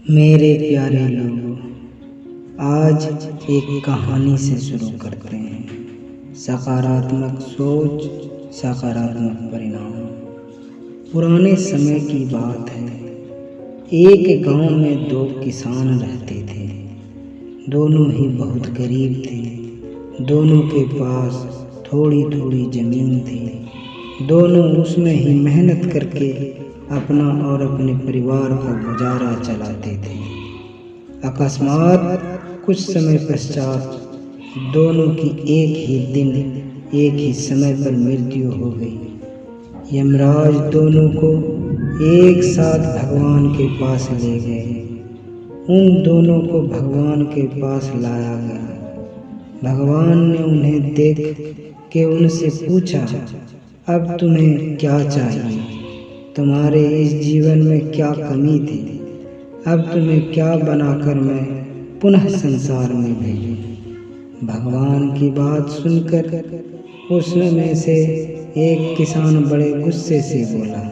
मेरे प्यारे लोगों, आज एक कहानी से शुरू करते हैं। सकारात्मक सोच, सकारात्मक परिणाम। पुराने समय की बात है। एक गांव में दो किसान रहते थे। दोनों ही बहुत गरीब थे। दोनों के पास थोड़ी थोड़ी जमीन थी। दोनों उसमें ही मेहनत करके अपना और अपने परिवार का गुजारा चलाते थे। अकस्मात कुछ समय पश्चात दोनों की एक ही दिन एक ही समय पर मृत्यु हो गई। यमराज दोनों को एक साथ भगवान के पास ले गए। उन दोनों को भगवान के पास लाया गया। भगवान ने उन्हें देख के उनसे पूछा, अब तुम्हें क्या चाहिए? तुम्हारे इस जीवन में क्या कमी थी? अब तुम्हें क्या बनाकर मैं पुनः संसार में भेजूं? भगवान की बात सुनकर उसमें से एक किसान बड़े गुस्से से बोला,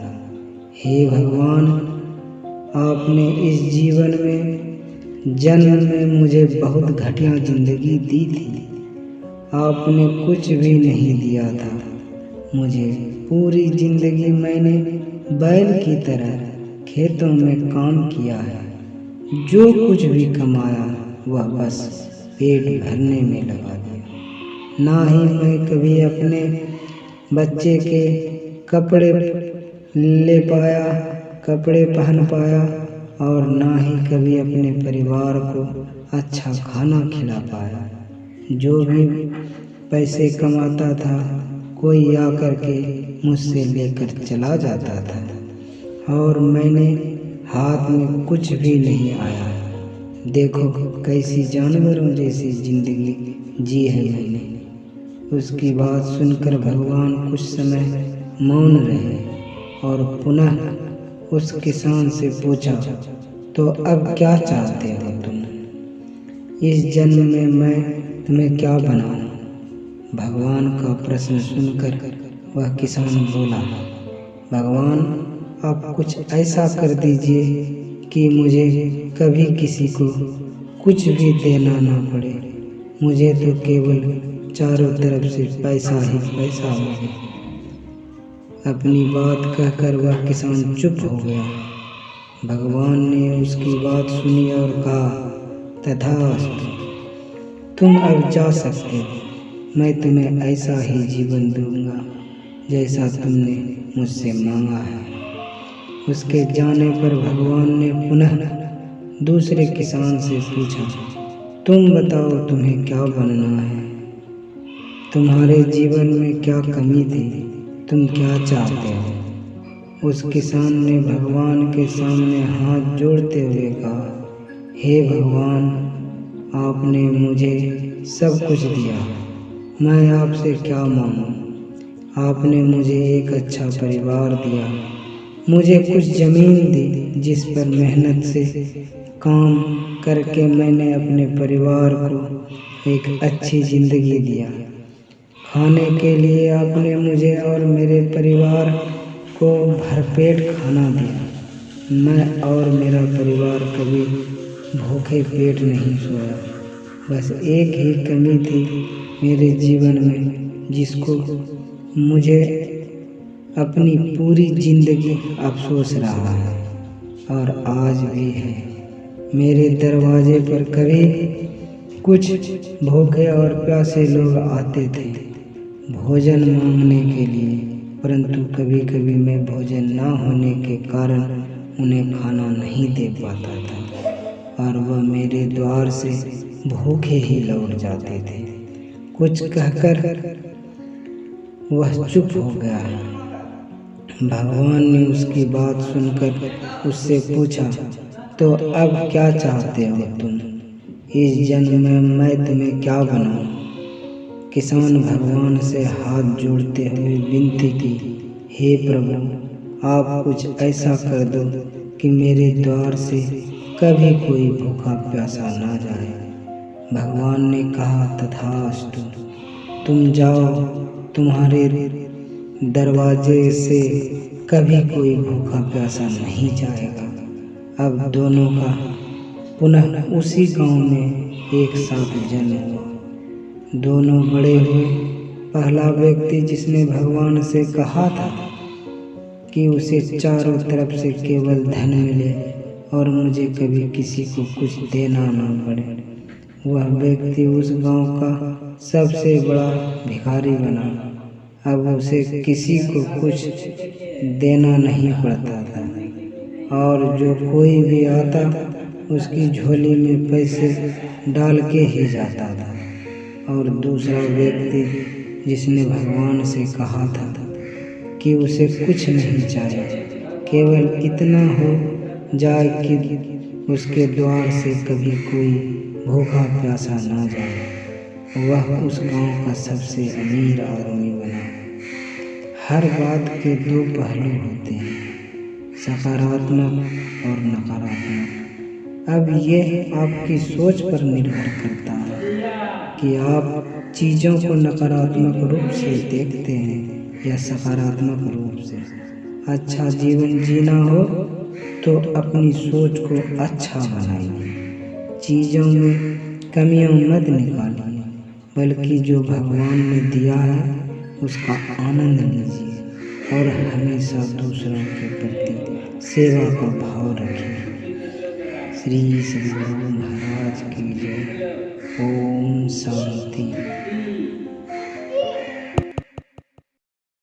हे भगवान, आपने इस जीवन में जन्म में मुझे बहुत घटिया जिंदगी दी थी। आपने कुछ भी नहीं दिया था मुझे। पूरी जिंदगी मैंने बैल की तरह खेतों में काम किया है। जो कुछ भी कमाया वह बस पेट भरने में लगा दिया। ना ही मैं कभी अपने बच्चे के कपड़े ले पाया, कपड़े पहन पाया, और ना ही कभी अपने परिवार को अच्छा खाना खिला पाया। जो भी पैसे कमाता था कोई आकर के मुझसे लेकर चला जाता था और मैंने हाथ में कुछ भी नहीं आया। देखो कैसी जानवरों जैसी जिंदगी जी है मैंने। उसकी बात सुनकर भगवान कुछ समय मौन रहे और पुनः उस किसान से पूछा, तो अब क्या चाहते हो तुम? इस जन्म में मैं तुम्हें क्या बनाऊं? भगवान का प्रश्न सुनकर वह किसान बोला, भगवान, आप कुछ ऐसा कर दीजिए कि मुझे कभी किसी को कुछ भी देना ना पड़े। मुझे तो केवल चारों तरफ से पैसा ही पैसा मिले। अपनी बात कहकर वह किसान चुप हो गया। भगवान ने उसकी बात सुनी और कहा, तथास्तु, तुम अब जा सकते हो। मैं तुम्हें ऐसा ही जीवन दूंगा जैसा तुमने मुझसे मांगा है। उसके जाने पर भगवान ने पुनः दूसरे किसान से पूछा, तुम बताओ तुम्हें क्या बनना है? तुम्हारे जीवन में क्या कमी थी? तुम क्या चाहते हो? उस किसान ने भगवान के सामने हाथ जोड़ते हुए कहा, हे भगवान, आपने मुझे सब कुछ दिया। मैं आपसे क्या मांगूं? आपने मुझे एक अच्छा परिवार दिया, मुझे कुछ ज़मीन दी जिस पर मेहनत से काम करके मैंने अपने परिवार को एक अच्छी ज़िंदगी दिया। खाने के लिए आपने मुझे और मेरे परिवार को भरपेट खाना दिया। मैं और मेरा परिवार कभी भूखे पेट नहीं सोया। बस एक ही कमी थी मेरे जीवन में जिसको मुझे अपनी पूरी जिंदगी अफसोस रहा है और आज भी है। मेरे दरवाजे पर कभी कुछ भूखे और प्यासे लोग आते थे भोजन मांगने के लिए, परंतु कभी कभी मैं भोजन ना होने के कारण उन्हें खाना नहीं दे पाता था और वह मेरे द्वार से भूखे ही लौट जाते थे। कुछ कहकर वह चुप हो गया। भगवान ने उसकी बात सुनकर उससे पूछा, तो अब क्या चाहते हो तुम? इस जन्म में मैं तुम्हें क्या बनाऊं? किसान भगवान से हाथ जोड़ते हुए विनती की, हे प्रभु, आप कुछ ऐसा कर दो कि मेरे द्वार से कभी कोई भूखा प्यासा ना जाए। भगवान ने कहा, तथास्तु, तुम जाओ, तुम्हारे दरवाजे से कभी कोई भूखा प्यासा नहीं जाएगा। अब दोनों का पुनः उसी गांव में एक साथ जन्म हुआ। दोनों बड़े हुए। पहला व्यक्ति जिसने भगवान से कहा था कि उसे चारों तरफ से केवल धन मिले और मुझे कभी किसी को कुछ देना ना पड़े, वह व्यक्ति उस गांव का सबसे बड़ा भिखारी बना। अब उसे किसी को कुछ देना नहीं पड़ता था और जो कोई भी आता उसकी झोली में पैसे डाल के ही जाता था। और दूसरा व्यक्ति जिसने भगवान से कहा था कि उसे कुछ नहीं चाहिए, केवल इतना हो जाए कि उसके द्वार से कभी कोई भूखा प्यासा ना जाए, वह उस गांव का सबसे अमीर आदमी बना। हर बात के दो पहलू होते हैं, सकारात्मक और नकारात्मक। अब यह आपकी सोच पर निर्भर करता है कि आप चीज़ों को नकारात्मक रूप से देखते हैं या सकारात्मक रूप से। अच्छा जीवन जीना हो तो अपनी सोच को अच्छा बनाइए, चीज़ों में कमियां मत निकालिए, बल्कि जो भगवान ने दिया है उसका आनंद लीजिए और हमेशा दूसरों के प्रति सेवा का भाव रखिए। श्री गुरु महाराज की जय। ओम शांति।